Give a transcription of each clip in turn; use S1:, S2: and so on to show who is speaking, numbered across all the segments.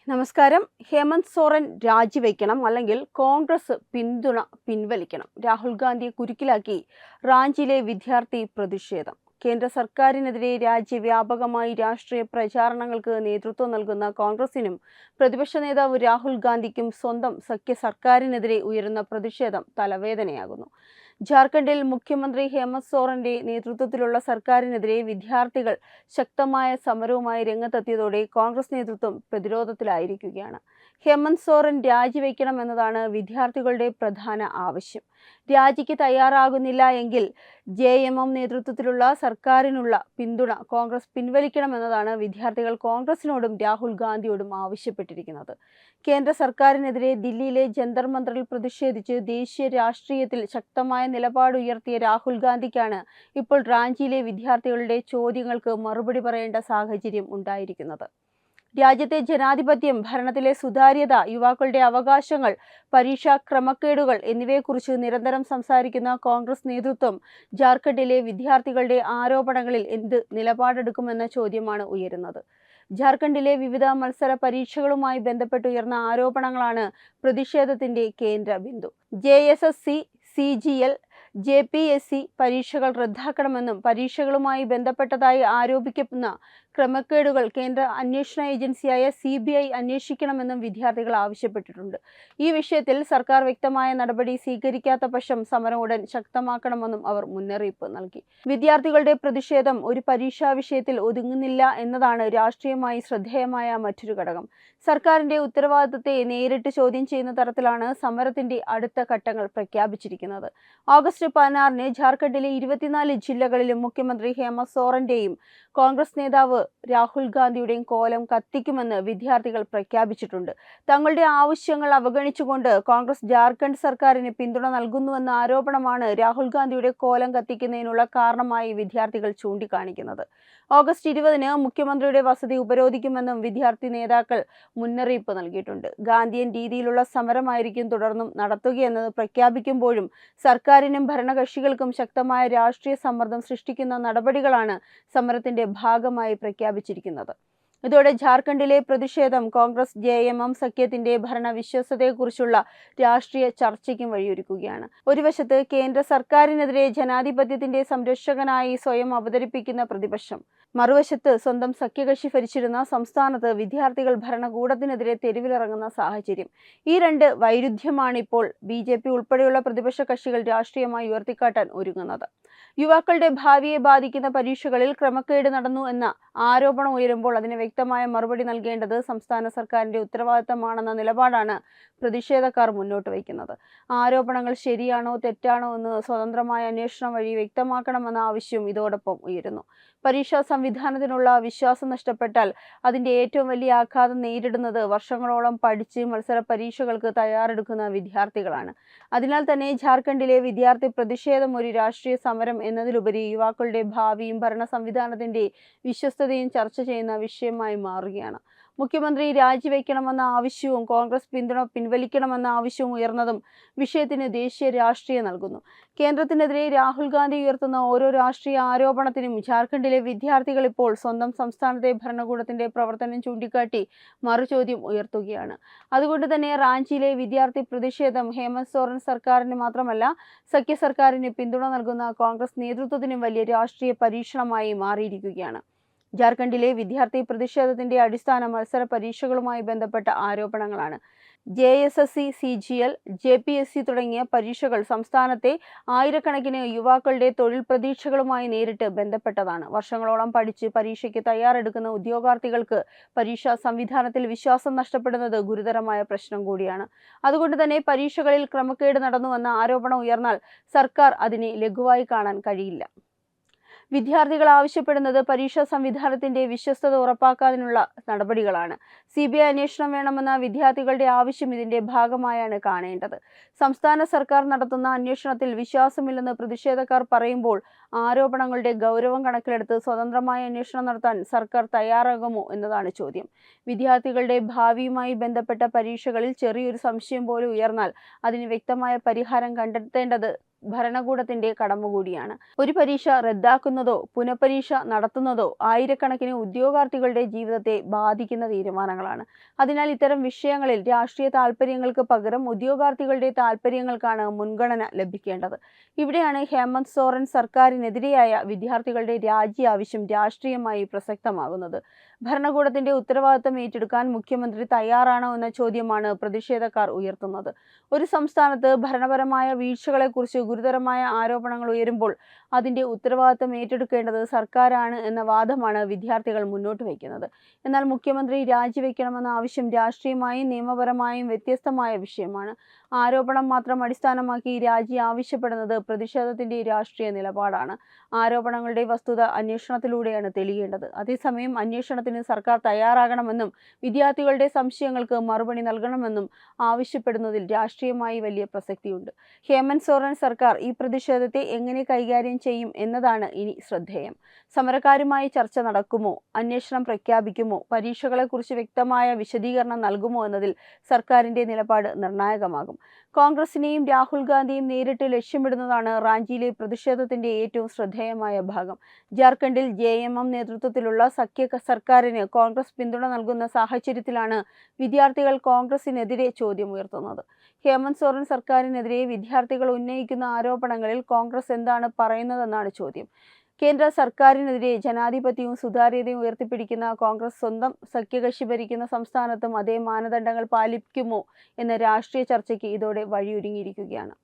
S1: നമസ്കാരം. ഹേമന്ത് സോറൻ രാജിവെക്കണം, അല്ലെങ്കിൽ കോൺഗ്രസ് പിന്തുണ പിൻവലിക്കണം. രാഹുൽ ഗാന്ധിയെ കുരുക്കിലാക്കി റാഞ്ചിയിലെ വിദ്യാർത്ഥി പ്രതിഷേധം. കേന്ദ്ര സർക്കാരിനെതിരെ രാജ്യവ്യാപകമായി രാഷ്ട്രീയ പ്രചാരണങ്ങൾക്ക് നേതൃത്വം നൽകുന്ന കോൺഗ്രസിനും പ്രതിപക്ഷ നേതാവ് രാഹുൽ ഗാന്ധിക്കും സ്വന്തം സഖ്യ സർക്കാരിനെതിരെ ഉയരുന്ന പ്രതിഷേധം തലവേദനയാകുന്നു. ജാർഖണ്ഡിൽ മുഖ്യമന്ത്രി ഹേമന്ത് സോറന്റെ നേതൃത്വത്തിലുള്ള സർക്കാരിനെതിരെ വിദ്യാർത്ഥികൾ ശക്തമായ സമരവുമായി രംഗത്തെത്തിയതോടെ കോൺഗ്രസ് നേതൃത്വം പ്രതിരോധത്തിലായിരിക്കുകയാണ്. ഹേമന്ത് സോറൻ രാജിവെക്കണം എന്നതാണ് വിദ്യാർത്ഥികളുടെ പ്രധാന ആവശ്യം. രാജിക്ക് തയ്യാറാകുന്നില്ല എങ്കിൽ JMM നേതൃത്വത്തിലുള്ള സർക്കാരിനുള്ള പിന്തുണ കോൺഗ്രസ് പിൻവലിക്കണമെന്നതാണ് വിദ്യാർത്ഥികൾ കോൺഗ്രസിനോടും രാഹുൽ ഗാന്ധിയോടും ആവശ്യപ്പെട്ടിരിക്കുന്നത്. കേന്ദ്ര സർക്കാരിനെതിരെ ദില്ലിയിലെ ജന്തർ മന്ദറിൽ പ്രതിഷേധിച്ച് ദേശീയ രാഷ്ട്രീയത്തിൽ ശക്തമായ നിലപാടുയർത്തിയ രാഹുൽ ഗാന്ധിക്കാണ് ഇപ്പോൾ റാഞ്ചിയിലെ വിദ്യാർത്ഥികളുടെ ചോദ്യങ്ങൾക്ക് മറുപടി പറയേണ്ട സാഹചര്യം ഉണ്ടായിരിക്കുന്നത്. രാജ്യത്തെ ജനാധിപത്യം, ഭരണത്തിലെ സുതാര്യത, യുവാക്കളുടെ അവകാശങ്ങൾ, പരീക്ഷാ ക്രമക്കേടുകൾ എന്നിവയെക്കുറിച്ച് നിരന്തരം സംസാരിക്കുന്ന കോൺഗ്രസ് നേതൃത്വം ജാർഖണ്ഡിലെ വിദ്യാർത്ഥികളുടെ ആരോപണങ്ങളിൽ എന്ത് നിലപാടെടുക്കുമെന്ന ചോദ്യമാണ് ഉയരുന്നത്. ജാർഖണ്ഡിലെ വിവിധ മത്സര പരീക്ഷകളുമായി ബന്ധപ്പെട്ടുയർന്ന ആരോപണങ്ങളാണ് പ്രതിഷേധത്തിന്റെ കേന്ദ്ര ബിന്ദു. JSSC, CGL, JPSC പരീക്ഷകൾ റദ്ദാക്കണമെന്നും പരീക്ഷകളുമായി ബന്ധപ്പെട്ടതായി ആരോപിക്കുന്ന ക്രമക്കേടുകൾ കേന്ദ്ര അന്വേഷണ ഏജൻസിയായ CBI അന്വേഷിക്കണമെന്നും വിദ്യാർത്ഥികൾ ആവശ്യപ്പെട്ടിട്ടുണ്ട്. ഈ വിഷയത്തിൽ സർക്കാർ വ്യക്തമായ നടപടി സ്വീകരിക്കാത്ത പക്ഷം സമരം ഉടൻ ശക്തമാക്കണമെന്നും അവർ മുന്നറിയിപ്പ് നൽകി. വിദ്യാർത്ഥികളുടെ പ്രതിഷേധം ഒരു പരീക്ഷാ വിഷയത്തിൽ ഒതുങ്ങുന്നില്ല എന്നതാണ് രാഷ്ട്രീയമായി ശ്രദ്ധേയമായ മറ്റൊരു ഘടകം. സർക്കാരിന്റെ ഉത്തരവാദിത്തത്തെ നേരിട്ട് ചോദ്യം ചെയ്യുന്ന തരത്തിലാണ് സമരത്തിന്റെ അടുത്ത ഘട്ടങ്ങൾ പ്രഖ്യാപിച്ചിരിക്കുന്നത്. ഓഗസ്റ്റ് 16-ന് ജാർഖണ്ഡിലെ 24 ജില്ലകളിലും മുഖ്യമന്ത്രി ഹേമന്ത് സോറന്റെയും കോൺഗ്രസ് നേതാവ് രാഹുൽ ഗാന്ധിയുടെയും കോലം കത്തിക്കുമെന്ന് വിദ്യാർത്ഥികൾ പ്രഖ്യാപിച്ചിട്ടുണ്ട്. തങ്ങളുടെ ആവശ്യങ്ങൾ അവഗണിച്ചുകൊണ്ട് കോൺഗ്രസ് ജാർഖണ്ഡ് സർക്കാരിന് പിന്തുണ നൽകുന്നുവെന്ന ആരോപണമാണ് രാഹുൽ ഗാന്ധിയുടെ കോലം കത്തിക്കുന്നതിനുള്ള കാരണമായി വിദ്യാർത്ഥികൾ ചൂണ്ടിക്കാണിക്കുന്നത്. ഓഗസ്റ്റ് 20-ന് മുഖ്യമന്ത്രിയുടെ വസതി ഉപരോധിക്കുമെന്നും വിദ്യാർത്ഥി നേതാക്കൾ മുന്നറിയിപ്പ് നൽകിയിട്ടുണ്ട്. ഗാന്ധിയൻ രീതിയിലുള്ള സമരമായിരിക്കും തുടർന്നും നടത്തുകയെന്നത് പ്രഖ്യാപിക്കുമ്പോഴും സർക്കാരിനും ഭരണകക്ഷികൾക്കും ശക്തമായ രാഷ്ട്രീയ സമ്മർദ്ദം സൃഷ്ടിക്കുന്ന നടപടികളാണ് സമരത്തിന്റെ ഭാഗമായി പ്രഖ്യാപിച്ചിരിക്കുന്നത്. ഇതോടെ ജാർഖണ്ഡിലെ പ്രതിഷേധം കോൺഗ്രസ് JMM സഖ്യത്തിന്റെ ഭരണവിശ്വാസ്യതയെക്കുറിച്ചുള്ള രാഷ്ട്രീയ ചർച്ചയ്ക്കും വഴിയൊരുക്കുകയാണ്. ഒരു വശത്ത് കേന്ദ്ര സർക്കാരിനെതിരെ ജനാധിപത്യത്തിന്റെ സംരക്ഷകനായി സ്വയം അവതരിപ്പിക്കുന്ന പ്രതിപക്ഷം, മറുവശത്ത് സ്വന്തം സഖ്യകക്ഷി ഭരിച്ചിരുന്ന സംസ്ഥാനത്ത് വിദ്യാർത്ഥികൾ ഭരണകൂടത്തിനെതിരെ തെരുവിലിറങ്ങുന്ന സാഹചര്യം. ഈ രണ്ട് വൈരുദ്ധ്യമാണ് ഇപ്പോൾ BJP ഉൾപ്പെടെയുള്ള പ്രതിപക്ഷ കക്ഷികൾ രാഷ്ട്രീയമായി ഉയർത്തിക്കാട്ടാൻ ഒരുങ്ങുന്നത്. യുവാക്കളുടെ ഭാവിയെ ബാധിക്കുന്ന പരീക്ഷകളിൽ ക്രമക്കേട് നടന്നു എന്ന ആരോപണം ഉയരുമ്പോൾ അതിന് വ്യക്തമായ മറുപടി നൽകേണ്ടത് സംസ്ഥാന സർക്കാരിന്റെ ഉത്തരവാദിത്തമാണെന്ന നിലപാടാണ് പ്രതിഷേധക്കാർ മുന്നോട്ട് വയ്ക്കുന്നത്. ആരോപണങ്ങൾ ശരിയാണോ തെറ്റാണോ എന്ന് സ്വതന്ത്രമായ അന്വേഷണം വഴി വ്യക്തമാക്കണമെന്ന ആവശ്യവും ഇതോടൊപ്പം ഉയരുന്നു. പരീക്ഷാ സംവിധാനത്തിനുള്ള വിശ്വാസം നഷ്ടപ്പെട്ടാൽ അതിന്റെ ഏറ്റവും വലിയ ആഘാതം നേരിടുന്നത് വർഷങ്ങളോളം പഠിച്ച് മത്സര പരീക്ഷകൾക്ക് തയ്യാറെടുക്കുന്ന വിദ്യാർത്ഥികളാണ്. അതിനാൽ തന്നെ ജാർഖണ്ഡിലെ വിദ്യാർത്ഥി പ്രതിഷേധം ഒരു രാഷ്ട്രീയ സമരം എന്നതിലുപരി യുവാക്കളുടെ ഭാവിയും ഭരണ സംവിധാനത്തിന്റെ വിശ്വസ്തതയും ചർച്ച ചെയ്യുന്ന വിഷയമായി മാറുകയാണ്. മുഖ്യമന്ത്രി രാജിവെക്കണമെന്ന ആവശ്യവും കോൺഗ്രസ് പിന്തുണ പിൻവലിക്കണമെന്ന ആവശ്യവും ഉയർന്നതും വിഷയത്തിന് ദേശീയ രാഷ്ട്രീയം നൽകുന്നു. കേന്ദ്രത്തിനെതിരെ രാഹുൽ ഗാന്ധി ഉയർത്തുന്ന ഓരോ രാഷ്ട്രീയ ആരോപണത്തിനും ജാർഖണ്ഡിലെ വിദ്യാർത്ഥികൾ ഇപ്പോൾ സ്വന്തം സംസ്ഥാനത്തെ ഭരണകൂടത്തിന്റെ പ്രവർത്തനം ചൂണ്ടിക്കാട്ടി മറുചോദ്യം ഉയർത്തുകയാണ്. അതുകൊണ്ട് തന്നെ റാഞ്ചിയിലെ വിദ്യാർത്ഥി പ്രതിഷേധം ഹേമന്ത് സോറൻ സർക്കാരിന് മാത്രമല്ല, സഖ്യ സർക്കാരിന് പിന്തുണ നൽകുന്ന കോൺഗ്രസ് നേതൃത്വത്തിനും വലിയ രാഷ്ട്രീയ പരീക്ഷണമായി മാറിയിരിക്കുകയാണ്. ജാർഖണ്ഡിലെ വിദ്യാർത്ഥി പ്രതിഷേധത്തിന്റെ അടിസ്ഥാന മത്സര പരീക്ഷകളുമായി ബന്ധപ്പെട്ട ആരോപണങ്ങളാണ്. JSSC, CGL, JPSC തുടങ്ങിയ പരീക്ഷകൾ സംസ്ഥാനത്തെ ആയിരക്കണക്കിന് യുവാക്കളുടെ തൊഴിൽ പ്രതീക്ഷകളുമായി നേരിട്ട് ബന്ധപ്പെട്ടതാണ്. വർഷങ്ങളോളം പഠിച്ച് പരീക്ഷയ്ക്ക് തയ്യാറെടുക്കുന്ന ഉദ്യോഗാർത്ഥികൾക്ക് പരീക്ഷാ സംവിധാനത്തിൽ വിശ്വാസം നഷ്ടപ്പെടുന്നത് ഗുരുതരമായ പ്രശ്നം കൂടിയാണ്. അതുകൊണ്ട് തന്നെ പരീക്ഷകളിൽ ക്രമക്കേട് നടന്നുവെന്ന ആരോപണം ഉയർന്നാൽ സർക്കാർ അതിനെ ലഘുവായി കാണാൻ കഴിയില്ല. വിദ്യാർത്ഥികൾ ആവശ്യപ്പെടുന്നത് പരീക്ഷാ സംവിധാനത്തിന്റെ വിശ്വസ്തത ഉറപ്പാക്കാനുള്ള നടപടികളാണ്. CBI അന്വേഷണം വേണമെന്ന വിദ്യാർത്ഥികളുടെ ആവശ്യം ഇതിന്റെ ഭാഗമായാണ് കാണേണ്ടത്. സംസ്ഥാന സർക്കാർ നടത്തുന്ന അന്വേഷണത്തിൽ വിശ്വാസമില്ലെന്ന് പ്രതിഷേധക്കാർ പറയുമ്പോൾ ആരോപണങ്ങളുടെ ഗൗരവം കണക്കിലെടുത്ത് സ്വതന്ത്രമായ അന്വേഷണം നടത്താൻ സർക്കാർ തയ്യാറാകുമോ എന്നതാണ് ചോദ്യം. വിദ്യാർത്ഥികളുടെ ഭാവിയുമായി ബന്ധപ്പെട്ട പരീക്ഷകളിൽ ചെറിയൊരു സംശയം പോലും ഉയർന്നാൽ അതിന് വ്യക്തമായ പരിഹാരം കണ്ടെത്തേണ്ടത് ഭരണകൂടത്തിന്റെ കടമ കൂടിയാണ്. ഒരു പരീക്ഷ റദ്ദാക്കുന്നതോ പുനഃപരീക്ഷ നടത്തുന്നതോ ആയിരക്കണക്കിന് ഉദ്യോഗാർത്ഥികളുടെ ജീവിതത്തെ ബാധിക്കുന്ന തീരുമാനങ്ങളാണ്. അതിനാൽ ഇത്തരം വിഷയങ്ങളിൽ രാഷ്ട്രീയ താൽപര്യങ്ങൾക്ക് പകരം ഉദ്യോഗാർത്ഥികളുടെ താൽപര്യങ്ങൾക്കാണ് മുൻഗണന ലഭിക്കേണ്ടത്. ഇവിടെയാണ് ഹേമന്ത് സോറൻ സർക്കാരിനെതിരെയായ വിദ്യാർത്ഥികളുടെ രാജി ആവശ്യം രാഷ്ട്രീയമായി പ്രസക്തമാകുന്നത്. ഭരണകൂടത്തിന്റെ ഉത്തരവാദിത്തം ഏറ്റെടുക്കാൻ മുഖ്യമന്ത്രി തയ്യാറാണോ എന്ന ചോദ്യമാണ് പ്രതിഷേധക്കാർ ഉയർത്തുന്നത്. ഒരു സംസ്ഥാനത്ത് ഭരണപരമായ വീഴ്ചകളെക്കുറിച്ച് ഗുരുതരമായ ആരോപണങ്ങൾ ഉയരുമ്പോൾ അതിന്റെ ഉത്തരവാദിത്തം ഏറ്റെടുക്കേണ്ടത് സർക്കാരാണ് എന്ന വാദമാണ് വിദ്യാർത്ഥികൾ മുന്നോട്ട് വയ്ക്കുന്നത്. എന്നാൽ മുഖ്യമന്ത്രി രാജിവെക്കണമെന്ന ആവശ്യം രാഷ്ട്രീയമായും നിയമപരമായും വ്യത്യസ്തമായ വിഷയമാണ്. ആരോപണം മാത്രം അടിസ്ഥാനമാക്കി രാജി ആവശ്യപ്പെടുന്നത് പ്രതിഷേധത്തിന്റെ രാഷ്ട്രീയ നിലപാടാണ്. ആരോപണങ്ങളുടെ വസ്തുത അന്വേഷണത്തിലൂടെയാണ് തെളിയേണ്ടത്. അതേസമയം അന്വേഷണത്തിന് സർക്കാർ തയ്യാറാകണമെന്നും വിദ്യാർത്ഥികളുടെ സംശയങ്ങൾക്ക് മറുപടി നൽകണമെന്നും ആവശ്യപ്പെടുന്നതിൽ രാഷ്ട്രീയമായി വലിയ പ്രസക്തിയുണ്ട്. ഹേമന്ത് സോറൻ സർക്കാർ ഈ പ്രതിഷേധത്തെ എങ്ങനെ കൈകാര്യം ചെയ്യും എന്നതാണ് ഇനി ശ്രദ്ധേയം. സമരക്കാരുമായി ചർച്ച നടക്കുമോ, അന്വേഷണം പ്രഖ്യാപിക്കുമോ, പരീക്ഷകളെക്കുറിച്ച് വ്യക്തമായ വിശദീകരണം നൽകുമോ എന്നതിൽ സർക്കാരിന്റെ നിലപാട് നിർണായകമാകും. കോൺഗ്രസിനെയും രാഹുൽ ഗാന്ധിയും നേരിട്ട് ലക്ഷ്യമിടുന്നതാണ് റാഞ്ചിയിലെ പ്രതിഷേധത്തിന്റെ ഏറ്റവും ശ്രദ്ധേയമായ ഭാഗം. ജാർഖണ്ഡിൽ JMM നേതൃത്വത്തിലുള്ള സഖ്യ സർക്കാരിന് കോൺഗ്രസ് പിന്തുണ നൽകുന്ന സാഹചര്യത്തിലാണ് വിദ്യാർത്ഥികൾ കോൺഗ്രസിനെതിരെ ചോദ്യമുയർത്തുന്നത്. ഹേമന്ത് സോറൻ സർക്കാരിനെതിരെ വിദ്യാർത്ഥികൾ ഉന്നയിക്കുന്ന ആരോപണങ്ങളിൽ കോൺഗ്രസ് എന്താണ് പറയുന്നതെന്നാണ് ചോദ്യം. കേന്ദ്ര സർക്കാരിനെതിരെ ജനാധിപത്യവും സുതാര്യതയും ഉയർത്തിപ്പിടിക്കുന്ന കോൺഗ്രസ് സ്വന്തം സഖ്യകക്ഷി ഭരിക്കുന്ന സംസ്ഥാനത്തും അതേ മാനദണ്ഡങ്ങൾ പാലിക്കുമോ എന്ന രാഷ്ട്രീയ ചർച്ചയ്ക്ക് ഇതോടെ വഴിയൊരുങ്ങിയിരിക്കുകയാണ്.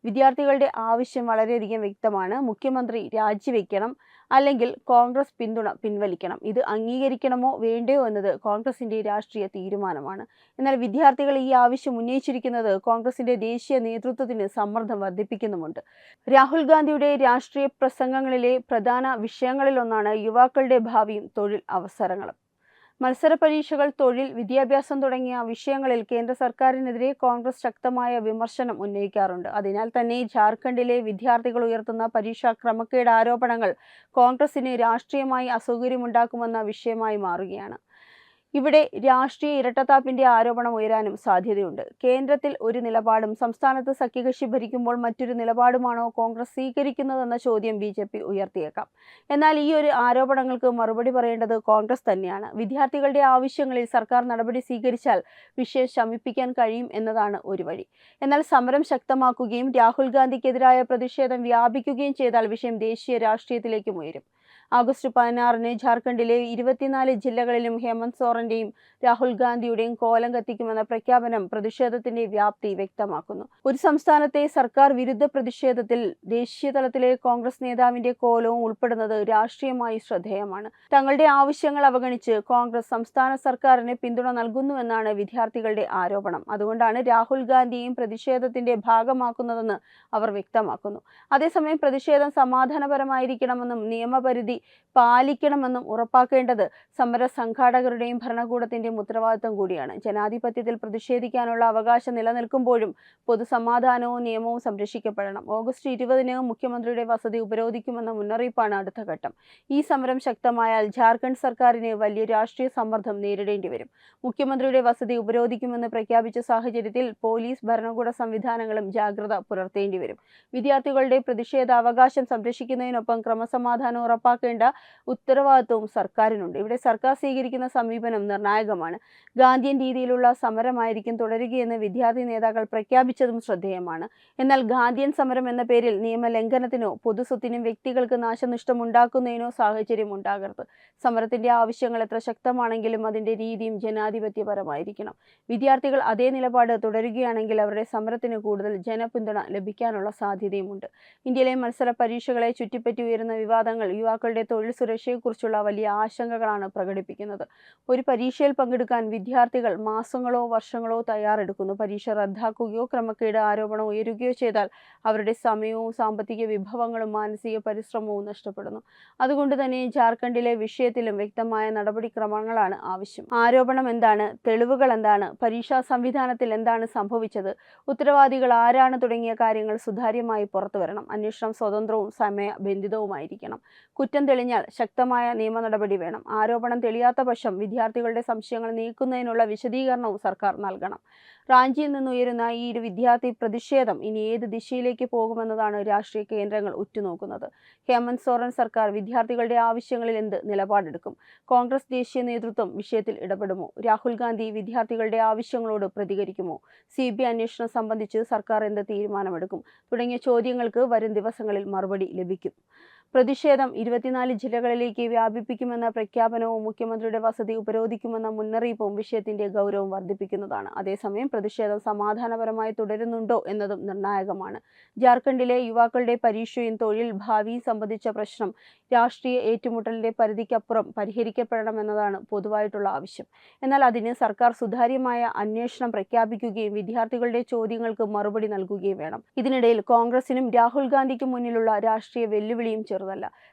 S1: വിദ്യാർത്ഥികളുടെ ആവശ്യം വളരെയധികം വ്യക്തമാണ്. മുഖ്യമന്ത്രി രാജിവെക്കണം, അല്ലെങ്കിൽ കോൺഗ്രസ് പിന്തുണ പിൻവലിക്കണം. ഇത് അംഗീകരിക്കണമോ വേണ്ടയോ എന്നത് കോൺഗ്രസിന്റെ രാഷ്ട്രീയ തീരുമാനമാണ്. എന്നാൽ വിദ്യാർത്ഥികൾ ഈ ആവശ്യം ഉന്നയിച്ചിരിക്കുന്നത് കോൺഗ്രസിന്റെ ദേശീയ നേതൃത്വത്തിന് സമ്മർദ്ദം വർദ്ധിപ്പിക്കുന്നുമുണ്ട്. രാഹുൽ ഗാന്ധിയുടെ രാഷ്ട്രീയ പ്രസംഗങ്ങളിലെ പ്രധാന വിഷയങ്ങളിലൊന്നാണ് യുവാക്കളുടെ ഭാവിയും തൊഴിൽ അവസരങ്ങളും. മത്സര പരീക്ഷകൾ, തൊഴിൽ, വിദ്യാഭ്യാസം തുടങ്ങിയ വിഷയങ്ങളിൽ കേന്ദ്ര സർക്കാരിനെതിരെ കോൺഗ്രസ് ശക്തമായ വിമർശനം ഉന്നയിക്കാറുണ്ട്. അതിനാൽ തന്നെ ജാർഖണ്ഡിലെ വിദ്യാർത്ഥികൾ ഉയർത്തുന്ന പരീക്ഷാ ക്രമക്കേട് ആരോപണങ്ങൾ കോൺഗ്രസിന് രാഷ്ട്രീയമായി അസൗകര്യമുണ്ടാക്കുമെന്ന വിഷയമായി മാറുകയാണ്. ഇവിടെ രാഷ്ട്രീയ ഇരട്ടത്താപ്പിന്റെ ആരോപണം ഉയരാനും സാധ്യതയുണ്ട്. കേന്ദ്രത്തിൽ ഒരു നിലപാടും സംസ്ഥാനത്ത് സഖ്യകക്ഷി ഭരിക്കുമ്പോൾ മറ്റൊരു നിലപാടുമാണോ കോൺഗ്രസ് സ്വീകരിക്കുന്നതെന്ന ചോദ്യം BJP ഉയർത്തിയേക്കാം. എന്നാൽ ഈ ഒരു ആരോപണങ്ങൾക്ക് മറുപടി പറയേണ്ടത് കോൺഗ്രസ് തന്നെയാണ്. വിദ്യാർത്ഥികളുടെ ആവശ്യങ്ങളിൽ സർക്കാർ നടപടി സ്വീകരിച്ചാൽ വിഷയം ശമിപ്പിക്കാൻ കഴിയും എന്നതാണ് ഒരു വഴി. എന്നാൽ സമരം ശക്തമാക്കുകയും രാഹുൽ ഗാന്ധിക്കെതിരായ പ്രതിഷേധം വ്യാപിക്കുകയും ചെയ്താൽ വിഷയം ദേശീയ രാഷ്ട്രീയത്തിലേക്കും ഉയരും. ആഗസ്റ്റ് 16-ന് ജാർഖണ്ഡിലെ 24 ജില്ലകളിലും ഹേമന്ത് സോറന്റെയും രാഹുൽ ഗാന്ധിയുടെയും കോലം കത്തിക്കുമെന്ന പ്രഖ്യാപനം പ്രതിഷേധത്തിന്റെ വ്യാപ്തി വ്യക്തമാക്കുന്നു. ഒരു സംസ്ഥാനത്തെ സർക്കാർ വിരുദ്ധ പ്രതിഷേധത്തിൽ ദേശീയ തലത്തിലെ കോൺഗ്രസ് നേതാവിന്റെ കോലവും ഉൾപ്പെടുന്നത് രാഷ്ട്രീയമായി ശ്രദ്ധേയമാണ്. തങ്ങളുടെ ആവശ്യങ്ങൾ അവഗണിച്ച് കോൺഗ്രസ് സംസ്ഥാന സർക്കാരിന് പിന്തുണ നൽകുന്നുവെന്നാണ് വിദ്യാർത്ഥികളുടെ ആരോപണം. അതുകൊണ്ടാണ് രാഹുൽ ഗാന്ധിയെയും പ്രതിഷേധത്തിന്റെ ഭാഗമാക്കുന്നതെന്ന് അവർ വ്യക്തമാക്കുന്നു. അതേസമയം പ്രതിഷേധം സമാധാനപരമായിരിക്കണമെന്നും നിയമപരിധി പാലിക്കണമെന്നും ഉറപ്പാക്കേണ്ടത് സമര സംഘാടകരുടെയും ഭരണകൂടത്തിന്റെയും ഉത്തരവാദിത്തം കൂടിയാണ്. ജനാധിപത്യത്തിൽ പ്രതിഷേധിക്കാനുള്ള അവകാശം നിലനിൽക്കുമ്പോഴും പൊതുസമാധാനവും നിയമവും സംരക്ഷിക്കപ്പെടണം. ഓഗസ്റ്റ് 20-ന് മുഖ്യമന്ത്രിയുടെ വസതി ഉപരോധിക്കുമെന്ന മുന്നറിയിപ്പാണ് അടുത്ത ഘട്ടം. ഈ സമരം ശക്തമായാൽ ജാർഖണ്ഡ് സർക്കാരിന് വലിയ രാഷ്ട്രീയ സമ്മർദ്ദം നേരിടേണ്ടി വരും. മുഖ്യമന്ത്രിയുടെ വസതി ഉപരോധിക്കുമെന്ന് പ്രഖ്യാപിച്ച സാഹചര്യത്തിൽ പോലീസ്, ഭരണകൂട സംവിധാനങ്ങളും ജാഗ്രത പുലർത്തേണ്ടി വരും. വിദ്യാർത്ഥികളുടെ പ്രതിഷേധാവകാശം സംരക്ഷിക്കുന്നതിനൊപ്പം ക്രമസമാധാനം ഉറപ്പാക്കേണ്ട ഉത്തരവാദിത്വവും സർക്കാരിനുണ്ട്. ഇവിടെ സർക്കാർ സ്വീകരിക്കുന്ന സമീപനം നിർണായകമാണ്. ഗാന്ധിയൻ രീതിയിലുള്ള സമരമായിരിക്കും തുടരുകയെന്ന് വിദ്യാർത്ഥി നേതാക്കൾ പ്രഖ്യാപിച്ചതും ശ്രദ്ധേയമാണ്. എന്നാൽ ഗാന്ധിയൻ സമരം എന്ന പേരിൽ നിയമലംഘനത്തിനോ പൊതുസ്വത്തിനും വ്യക്തികൾക്ക് നാശനഷ്ടമുണ്ടാക്കുന്നതിനോ സാഹചര്യം ഉണ്ടാകരുത്. സമരത്തിന്റെ ആവശ്യങ്ങൾ എത്ര ശക്തമാണെങ്കിലും അതിന്റെ രീതിയും ജനാധിപത്യപരമായിരിക്കണം. വിദ്യാർത്ഥികൾ അതേ നിലപാട് തുടരുകയാണെങ്കിൽ അവരുടെ സമരത്തിന് കൂടുതൽ ജനപിന്തുണ ലഭിക്കാനുള്ള സാധ്യതയുമുണ്ട്. ഇന്ത്യയിലെ മത്സര പരീക്ഷകളെ ചുറ്റിപ്പറ്റി ഉയരുന്ന വിവാദങ്ങൾ യുവാക്കളുടെ തൊഴിൽ സുരക്ഷയെക്കുറിച്ചുള്ള വലിയ ആശങ്കകളാണ് പ്രകടിപ്പിക്കുന്നത്. ഒരു പരീക്ഷയിൽ പങ്കെടുക്കാൻ വിദ്യാർത്ഥികൾ മാസങ്ങളോ വർഷങ്ങളോ തയ്യാറെടുക്കുന്നു. പരീക്ഷ റദ്ദാക്കുകയോ ക്രമക്കേട് ആരോപണം ഉയരുകയോ ചെയ്താൽ അവരുടെ സമയവും സാമ്പത്തിക വിഭവങ്ങളും മാനസിക പരിശ്രമവും നഷ്ടപ്പെടുന്നു. അതുകൊണ്ട് തന്നെ ജാർഖണ്ഡിലെ വിഷയത്തിലും വ്യക്തമായ നടപടിക്രമങ്ങളാണ് ആവശ്യം. ആരോപണം എന്താണ്, തെളിവുകൾ എന്താണ്, പരീക്ഷാ സംവിധാനത്തിൽ എന്താണ് സംഭവിച്ചത്, ഉത്തരവാദികൾ ആരാണ് തുടങ്ങിയ കാര്യങ്ങൾ സുതാര്യമായി പുറത്തുവരണം. അന്വേഷണം സ്വതന്ത്രവും സമയബന്ധിതവുമായിരിക്കണം. കുറ്റം കുറ്റം തെളിഞ്ഞാൽ ശക്തമായ നിയമ നടപടി വേണം. ആരോപണം തെളിയാത്ത പക്ഷം വിദ്യാർത്ഥികളുടെ സംശയങ്ങൾ നീക്കുന്നതിനുള്ള വിശദീകരണവും സർക്കാർ നൽകണം. റാഞ്ചിയിൽ നിന്നുയരുന്ന ഈ ഇരു വിദ്യാർത്ഥി പ്രതിഷേധം ഇനി ഏത് ദിശയിലേക്ക് പോകുമെന്നതാണ് രാഷ്ട്രീയ കേന്ദ്രങ്ങൾ ഉറ്റുനോക്കുന്നത്. ഹേമന്ത് സോറൻ സർക്കാർ വിദ്യാർത്ഥികളുടെ ആവശ്യങ്ങളിൽ എന്ത് നിലപാടെടുക്കും? കോൺഗ്രസ് ദേശീയ നേതൃത്വം വിഷയത്തിൽ ഇടപെടുമോ? രാഹുൽ ഗാന്ധി വിദ്യാർത്ഥികളുടെ ആവശ്യങ്ങളോട് പ്രതികരിക്കുമോ? CBI അന്വേഷണം സംബന്ധിച്ച് സർക്കാർ എന്ത് തീരുമാനമെടുക്കും? തുടങ്ങിയ ചോദ്യങ്ങൾക്ക് വരും ദിവസങ്ങളിൽ മറുപടി ലഭിക്കും. പ്രതിഷേധം 24 ജില്ലകളിലേക്ക് വ്യാപിപ്പിക്കുമെന്ന പ്രഖ്യാപനവും മുഖ്യമന്ത്രിയുടെ വസതി ഉപരോധിക്കുമെന്ന മുന്നറിയിപ്പും വിഷയത്തിന്റെ ഗൗരവം വർദ്ധിപ്പിക്കുന്നതാണ്. അതേസമയം പ്രതിഷേധം സമാധാനപരമായി തുടരുന്നുണ്ടോ എന്നതും നിർണായകമാണ്. ജാർഖണ്ഡിലെ യുവാക്കളുടെ പരീക്ഷയും തൊഴിൽ ഭാവിയും സംബന്ധിച്ച പ്രശ്നം രാഷ്ട്രീയ ഏറ്റുമുട്ടലിന്റെ പരിധിക്കപ്പുറം പരിഹരിക്കപ്പെടണമെന്നതാണ് പൊതുവായിട്ടുള്ള ആവശ്യം. എന്നാൽ അതിന് സർക്കാർ സുതാര്യമായ അന്വേഷണം പ്രഖ്യാപിക്കുകയും വിദ്യാർത്ഥികളുടെ ചോദ്യങ്ങൾക്ക് മറുപടി നൽകുകയും വേണം. ഇതിനിടയിൽ കോൺഗ്രസിനും രാഹുൽ ഗാന്ധിക്കും മുന്നിലുള്ള രാഷ്ട്രീയ വെല്ലുവിളിയും ചെറുതല്ല.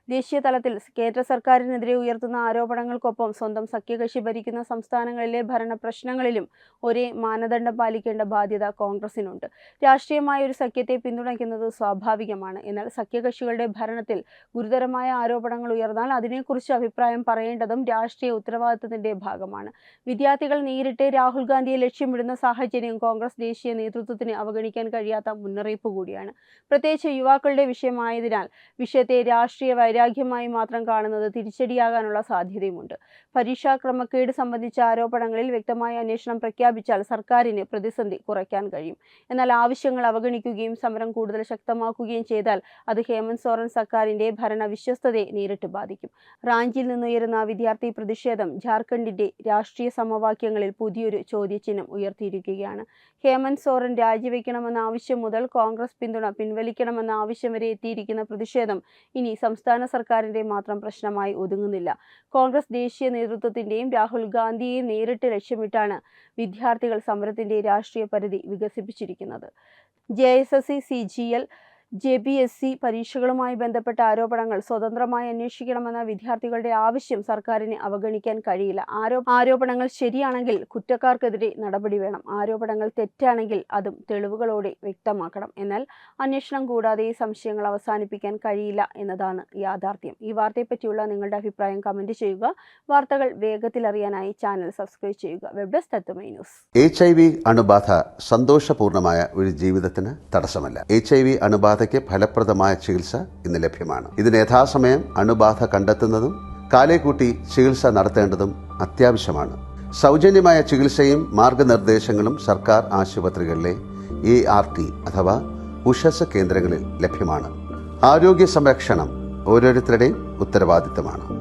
S1: ദേശീയ തലത്തിൽ കേന്ദ്ര സർക്കാരിനെതിരെ ഉയർത്തുന്ന ആരോപണങ്ങൾക്കൊപ്പം സ്വന്തം സഖ്യകക്ഷി ഭരിക്കുന്ന സംസ്ഥാനങ്ങളിലെ ഭരണ പ്രശ്നങ്ങളിലും ഒരേ മാനദണ്ഡം പാലിക്കേണ്ട ബാധ്യത കോൺഗ്രസിനുണ്ട്. രാഷ്ട്രീയമായ ഒരു സഖ്യത്തെ പിന്തുണയ്ക്കുന്നത് സ്വാഭാവികമാണ്. എന്നാൽ സഖ്യകക്ഷികളുടെ ഭരണത്തിൽ ഗുരുതരമായ ആരോപണങ്ങൾ ഉയർന്നാൽ അതിനെക്കുറിച്ച് അഭിപ്രായം പറയേണ്ടതും രാഷ്ട്രീയ ഉത്തരവാദിത്തത്തിന്റെ ഭാഗമാണ്. വിദ്യാർത്ഥികൾ നേരിട്ട് രാഹുൽ ഗാന്ധിയെ ലക്ഷ്യമിടുന്ന സാഹചര്യം കോൺഗ്രസ് ദേശീയ നേതൃത്വത്തിന് അവഗണിക്കാൻ കഴിയാത്ത മുന്നറിയിപ്പ് കൂടിയാണ്. പ്രത്യേകിച്ച് യുവാക്കളുടെ വിഷയമായതിനാൽ വിഷയത്തെ രാഷ്ട്രീയ വൈരാഗ്യമായി മാത്രം കാണുന്നത് തിരിച്ചടിയാകാനുള്ള സാധ്യതയുമുണ്ട്. പരീക്ഷാ ക്രമക്കേട് സംബന്ധിച്ച ആരോപണങ്ങളിൽ വ്യക്തമായ അന്വേഷണം പ്രഖ്യാപിച്ചാൽ സർക്കാരിന് പ്രതിസന്ധി കുറയ്ക്കാൻ കഴിയും. എന്നാൽ ആവശ്യങ്ങൾ അവഗണിക്കുകയും സമരം കൂടുതൽ ശക്തമാക്കുകയും ചെയ്താൽ അത് ഹേമന്ത് സോറൻ സർക്കാരിന്റെ ഭരണ വിശ്വസ്തതയെ നേരിട്ട് ബാധിക്കും. റാഞ്ചിയിൽ നിന്നുയരുന്ന വിദ്യാർത്ഥി പ്രതിഷേധം ജാർഖണ്ഡിന്റെ രാഷ്ട്രീയ സമവാക്യങ്ങളിൽ പുതിയൊരു ചോദ്യചിഹ്നം ഉയർത്തിയിരിക്കുകയാണ്. ഹേമന്ത് സോറൻ രാജിവെക്കണമെന്ന ആവശ്യം മുതൽ കോൺഗ്രസ് പിന്തുണ പിൻവലിക്കണമെന്ന ആവശ്യം വരെ എത്തിയിരിക്കുന്ന പ്രതിഷേധം ഇനി സംസ്ഥാന സർക്കാരിന്റെ മാത്രം പ്രശ്നമായി ഒതുങ്ങുന്നില്ല. കോൺഗ്രസ് ദേശീയ നേതൃത്വത്തിന്റെയും രാഹുൽ ഗാന്ധിയെയും നേരിട്ട് ലക്ഷ്യമിട്ടാണ് വിദ്യാർത്ഥികൾ സമരത്തിന്റെ രാഷ്ട്രീയ പരിധി വികസിപ്പിച്ചിരിക്കുന്നത്. JSSC, CGL, JPSC പരീക്ഷകളുമായി ബന്ധപ്പെട്ട ആരോപണങ്ങൾ സ്വതന്ത്രമായി അന്വേഷിക്കണമെന്ന വിദ്യാർത്ഥികളുടെ ആവശ്യം സർക്കാരിന് അവഗണിക്കാൻ കഴിയില്ല. ആരോപണങ്ങൾ ശരിയാണെങ്കിൽ കുറ്റക്കാർക്കെതിരെ നടപടി വേണം. ആരോപണങ്ങൾ തെറ്റാണെങ്കിൽ അതും തെളിവുകളോടെ വ്യക്തമാക്കണം. എന്നാൽ അന്വേഷണം കൂടാതെ ഈ സംശയങ്ങൾ അവസാനിപ്പിക്കാൻ കഴിയില്ല എന്നതാണ് യാഥാർത്ഥ്യം. ഈ വാർത്തയെപ്പറ്റിയുള്ള നിങ്ങളുടെ അഭിപ്രായം കമന്റ് ചെയ്യുക. വാർത്തകൾ വേഗത്തിൽ അറിയാനായി ചാനൽ സബ്സ്ക്രൈബ് ചെയ്യുക. വെബ് ഡെസ്ക് തത്വമൈ ന്യൂസ്.
S2: HIV അണുബാധ സന്തോഷപൂർണമായ ഒരു ജീവിതത്തിന് തടസ്സമല്ല. HIV അണുബാധയ്ക്ക് ഫലപ്രദമായ ചികിത്സ ഇന്ന് ലഭ്യമാണ്. ഇതിന് യഥാസമയം അണുബാധ കണ്ടെത്തുന്നതും കാലേക്കൂട്ടി ചികിത്സ നടത്തേണ്ടതും അത്യാവശ്യമാണ്. സൗജന്യമായ ചികിത്സയും മാർഗനിർദ്ദേശങ്ങളും സർക്കാർ ആശുപത്രികളിലെ ART അഥവാ ഉഷസ് കേന്ദ്രങ്ങളിൽ ലഭ്യമാണ്. ആരോഗ്യ സംരക്ഷണം ഓരോരുത്തരുടെയും ഉത്തരവാദിത്തമാണ്.